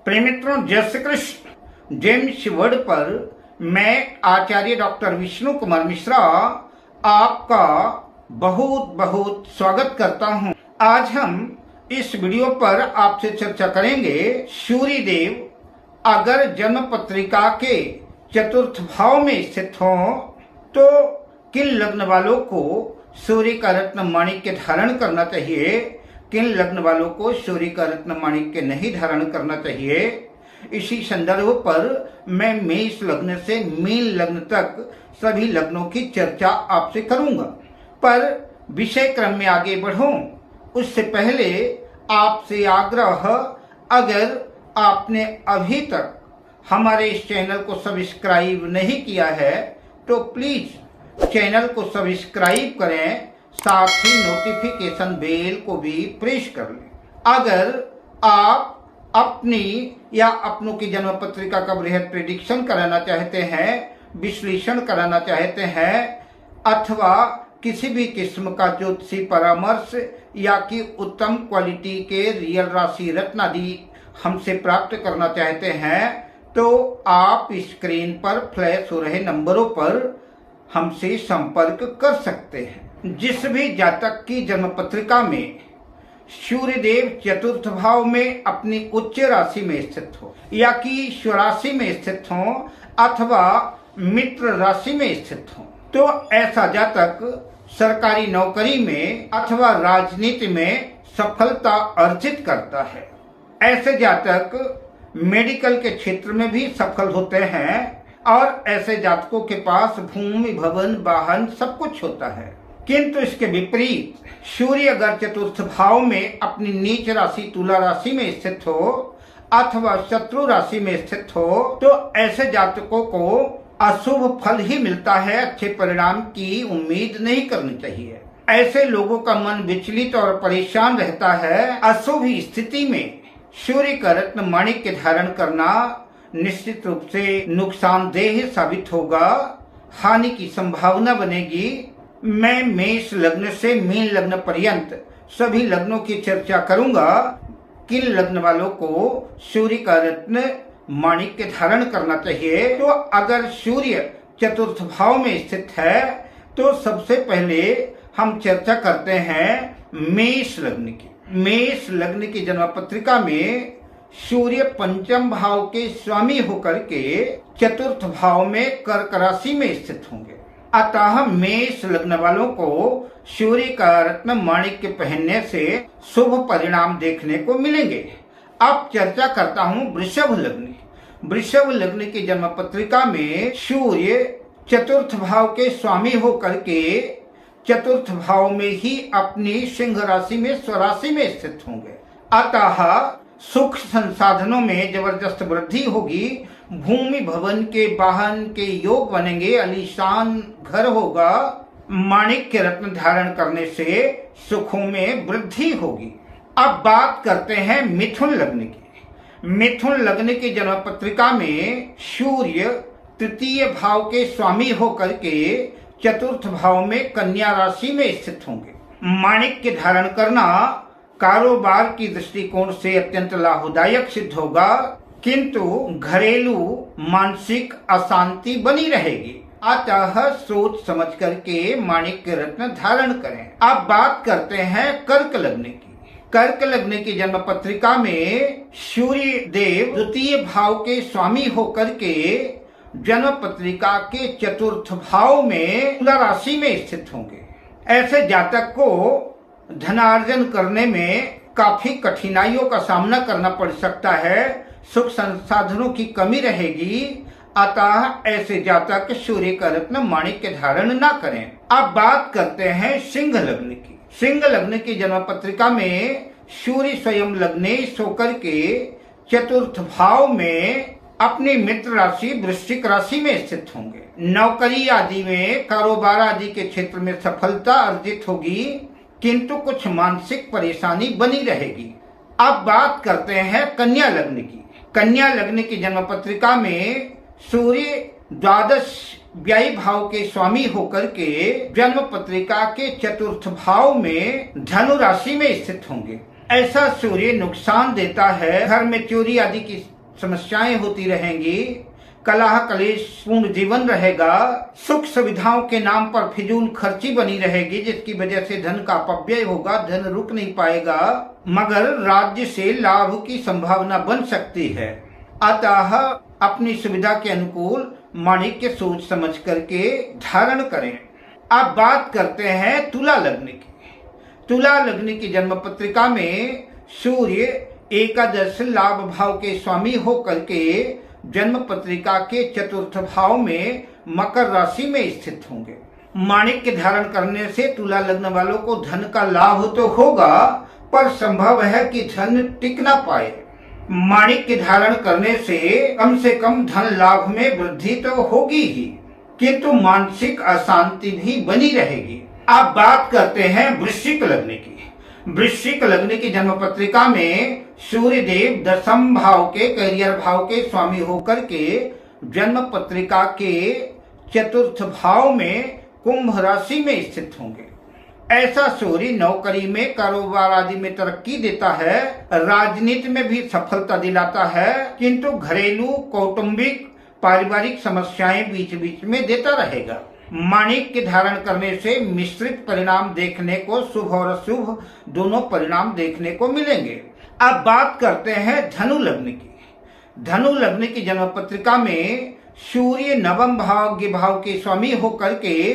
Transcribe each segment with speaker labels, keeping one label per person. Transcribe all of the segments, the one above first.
Speaker 1: प्रेम मित्रों, जय Shri Krishna. James word पर मैं आचार्य डॉक्टर विष्णु कुमार मिश्रा आपका बहुत बहुत स्वागत करता हूं। आज हम इस वीडियो पर आपसे चर्चा करेंगे, सूर्य देव अगर जन्म पत्रिका के चतुर्थ भाव में स्थित हो तो किन लग्न वालों को सूर्य का रत्न माणिक्य धारण करना चाहिए, किन लग्न वालों को सूर्य का रत्न माणिक्य नहीं धारण करना चाहिए। इसी संदर्भ पर मैं मेष लग्न से मीन लग्न तक सभी लग्नों की चर्चा आपसे करूंगा। पर विषय क्रम में आगे बढ़ूं उससे पहले आपसे आग्रह, अगर आपने अभी तक हमारे इस चैनल को सब्सक्राइब नहीं किया है तो प्लीज चैनल को सब्सक्राइब करें, साथ ही नोटिफिकेशन बेल को भी प्रेस कर लें। अगर आप अपनी या अपनों की जन्म पत्रिका का बृहद प्रेडिक्शन कराना चाहते हैं, विश्लेषण कराना चाहते हैं, अथवा किसी भी किस्म का ज्योतिषी परामर्श या कि उत्तम क्वालिटी के रियल राशि रत्न आदि हमसे प्राप्त करना चाहते हैं तो आप स्क्रीन पर फ्लैश हो रहे नंबरों पर हमसे संपर्क कर सकते हैं। जिस भी जातक की जन्म पत्रिका में सूर्य देव चतुर्थ भाव में अपनी उच्च राशि में स्थित हो या कि स्वराशि में स्थित हो अथवा मित्र राशि में स्थित हो तो ऐसा जातक सरकारी नौकरी में अथवा राजनीति में सफलता अर्जित करता है। ऐसे जातक मेडिकल के क्षेत्र में भी सफल होते हैं और ऐसे जातकों के पास भूमि, भवन, वाहन सब कुछ होता है। किंतु इसके विपरीत सूर्य अगर चतुर्थ भाव में अपनी नीच राशि तुला राशि में स्थित हो अथवा शत्रु राशि में स्थित हो तो ऐसे जातकों को अशुभ फल ही मिलता है, अच्छे परिणाम की उम्मीद नहीं करनी चाहिए। ऐसे लोगों का मन विचलित और परेशान रहता है। अशुभ स्थिति में सूर्य का रत्न माणिक्य धारण करना निश्चित रूप से नुकसानदेह साबित होगा, हानि की संभावना बनेगी। मैं मेष लग्न से मीन लग्न पर्यंत सभी लग्नों की चर्चा करूंगा। किन लग्न वालों को सूर्य का रत्न माणिक्य धारण करना चाहिए। तो अगर सूर्य चतुर्थ भाव में स्थित है तो सबसे पहले हम चर्चा करते हैं मेष लग्न की। मेष लग्न की जन्म पत्रिका में सूर्य पंचम भाव के स्वामी होकर के चतुर्थ भाव में कर्क राशि में स्थित होंगे। अतः मेष लग्न वालों को सूर्य का रत्न माणिक्य पहनने से शुभ परिणाम देखने को मिलेंगे। अब चर्चा करता हूँ वृषभ लग्न। वृषभ लग्न की जन्म पत्रिका में सूर्य चतुर्थ भाव के स्वामी होकर के चतुर्थ भाव में ही अपनी सिंह राशि में स्वराशि में स्थित होंगे। अतः सुख संसाधनों में जबरदस्त वृद्धि होगी, भूमि, भवन के, वाहन के योग बनेंगे, आलीशान घर होगा, माणिक्य रत्न धारण करने से सुखों में वृद्धि होगी। अब बात करते हैं मिथुन लग्न की। मिथुन लग्न की जन्म पत्रिका में सूर्य तृतीय भाव के स्वामी होकर के चतुर्थ भाव में कन्या राशि में स्थित होंगे। माणिक्य धारण करना कारोबार की दृष्टिकोण से अत्यंत लाभदायक सिद्ध होगा, किंतु घरेलू मानसिक अशांति बनी रहेगी। अतः सोच समझ करके माणिक्य रत्न धारण करें। अब बात करते हैं कर्क लग्न की। कर्क लग्न की जन्म पत्रिका में सूर्य देव द्वितीय भाव के स्वामी होकर के जन्म पत्रिका के चतुर्थ भाव में तुला राशि में स्थित होंगे। ऐसे जातक को धनार्जन करने में काफी कठिनाइयों का सामना करना पड़ सकता है, सुख संसाधनों की कमी रहेगी। अतः ऐसे जातक सूर्य का रत्न माणिक्य धारण न करें। अब बात करते हैं सिंह लग्न की। सिंह लग्न की जन्म पत्रिका में सूर्य स्वयं लग्नेश होकर के चतुर्थ भाव में अपनी मित्र राशि वृश्चिक राशि में स्थित होंगे। नौकरी आदि में, कारोबार आदि के क्षेत्र में सफलता अर्जित होगी, किंतु कुछ मानसिक परेशानी बनी रहेगी। अब बात करते हैं कन्या लग्न की। कन्या लग्न की जन्म पत्रिका में सूर्य द्वादश व्यय भाव के स्वामी होकर के जन्म पत्रिका के चतुर्थ भाव में धनु राशि में स्थित होंगे। ऐसा सूर्य नुकसान देता है, घर में चोरी आदि की समस्याएं होती रहेंगी, कलह कलेश पूर्ण जीवन रहेगा, सुख सुविधाओं के नाम पर फिजूल खर्ची बनी रहेगी, जिसकी वजह से धन का अपव्यय होगा, धन रुक नहीं पाएगा, मगर राज्य से लाभ की संभावना बन सकती है। अतः अपनी सुविधा के अनुकूल माणिक्य सोच समझ करके धारण करें। अब बात करते हैं तुला लग्न की। तुला लग्न की जन्म पत्रिका में सूर्य एकादश लाभ भाव के स्वामी होकर के जन्म पत्रिका के चतुर्थ भाव में मकर राशि में स्थित होंगे। माणिक्य धारण करने से तुला लग्न वालों को धन का लाभ तो होगा, पर संभव है कि धन टिक ना पाए। माणिक्य धारण करने से कम धन लाभ में वृद्धि तो होगी ही, किंतु मानसिक अशांति भी बनी रहेगी। अब बात करते हैं वृश्चिक लग्न की। वृश्चिक लग्न की जन्म पत्रिका में सूर्य देव दशम भाव के करियर भाव के स्वामी होकर के जन्म पत्रिका के चतुर्थ भाव में कुंभ राशि में स्थित होंगे। ऐसा सूर्य नौकरी में, कारोबार आदि में तरक्की देता है, राजनीति में भी सफलता दिलाता है, किंतु घरेलू कौटुंबिक पारिवारिक समस्याएं बीच बीच में देता रहेगा। माणिक्य धारण करने से मिश्रित परिणाम देखने को, शुभ और अशुभ दोनों परिणाम देखने को मिलेंगे। अब बात करते हैं धनु लग्न की। धनु लग्न की जन्म पत्रिका में सूर्य नवम भाग्य भाव के स्वामी होकर के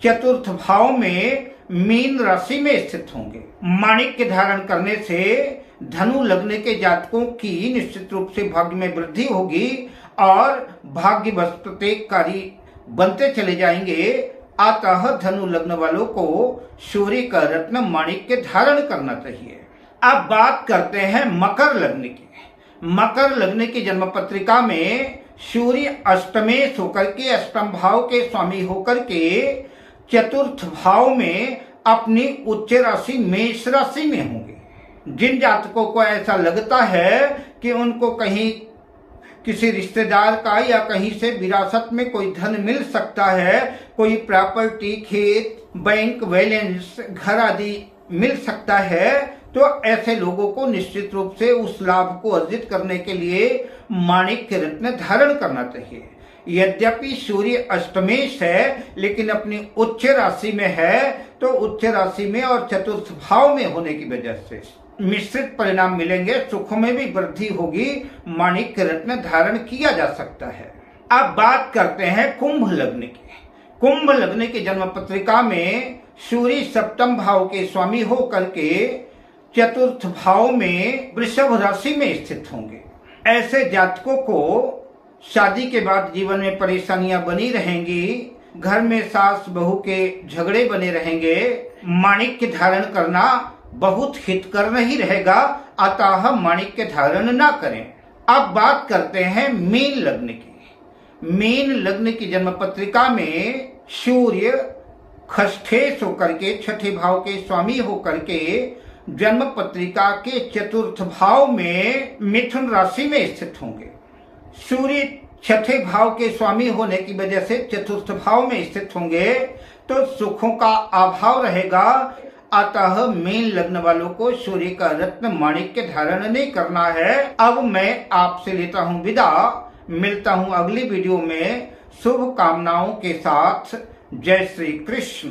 Speaker 1: चतुर्थ भाव में मीन राशि में स्थित होंगे। माणिक्य धारण करने से धनु लग्न के जातकों की निश्चित रूप से भाग्य में वृद्धि होगी और भाग्य प्रत्येककारी बनते चले जाएंगे। अतः धनु लग्न वालों को सूर्य का रत्न माणिक्य धारण करना चाहिए। अब बात करते हैं मकर लग्न की। मकर लग्न की जन्म पत्रिका में सूर्य अष्टमेश होकर के अष्टम भाव के स्वामी होकर के चतुर्थ भाव में अपनी उच्च राशि मेष राशि में होंगे। जिन जातकों को ऐसा लगता है कि उनको कहीं किसी रिश्तेदार का या कहीं से विरासत में कोई धन मिल सकता है, कोई प्रॉपर्टी, खेत, बैंक बैलेंस, घर आदि मिल सकता है, तो ऐसे लोगों को निश्चित रूप से उस लाभ को अर्जित करने के लिए माणिक्य रत्न धारण करना चाहिए। यद्यपि सूर्य अष्टमेश है, लेकिन अपनी उच्च राशि में है, तो उच्च राशि में और चतुर्थ भाव में होने की वजह से मिश्रित परिणाम मिलेंगे, सुख में भी वृद्धि होगी, माणिक्य रत्न धारण किया जा सकता है। अब बात करते हैं कुंभ लग्न की। कुंभ लग्न की जन्म पत्रिका में सूर्य सप्तम भाव के स्वामी होकर के चतुर्थ भाव में वृषभ राशि में स्थित होंगे। ऐसे जातकों को शादी के बाद जीवन में परेशानियां बनी रहेंगी, घर में सास बहू के झगड़े बने रहेंगे, माणिक्य धारण करना बहुत हितकर नहीं रहेगा, अतः माणिक्य धारण ना करें। अब बात करते हैं मीन लग्न की। मीन लग्न की जन्म पत्रिका में सूर्य खष्ठेश होकर के छठे भाव के स्वामी होकर के जन्म पत्रिका के चतुर्थ भाव में मिथुन राशि में स्थित होंगे। सूर्य छठे भाव के स्वामी होने की वजह से चतुर्थ भाव में स्थित होंगे, तो सुखों का अभाव रहेगा। अतः मीन लग्न वालों को सूर्य का रत्न माणिक्य धारण नहीं करना है। अब मैं आपसे लेता हूँ विदा, मिलता हूँ अगली वीडियो में शुभ कामनाओं के साथ। जय श्री कृष्ण।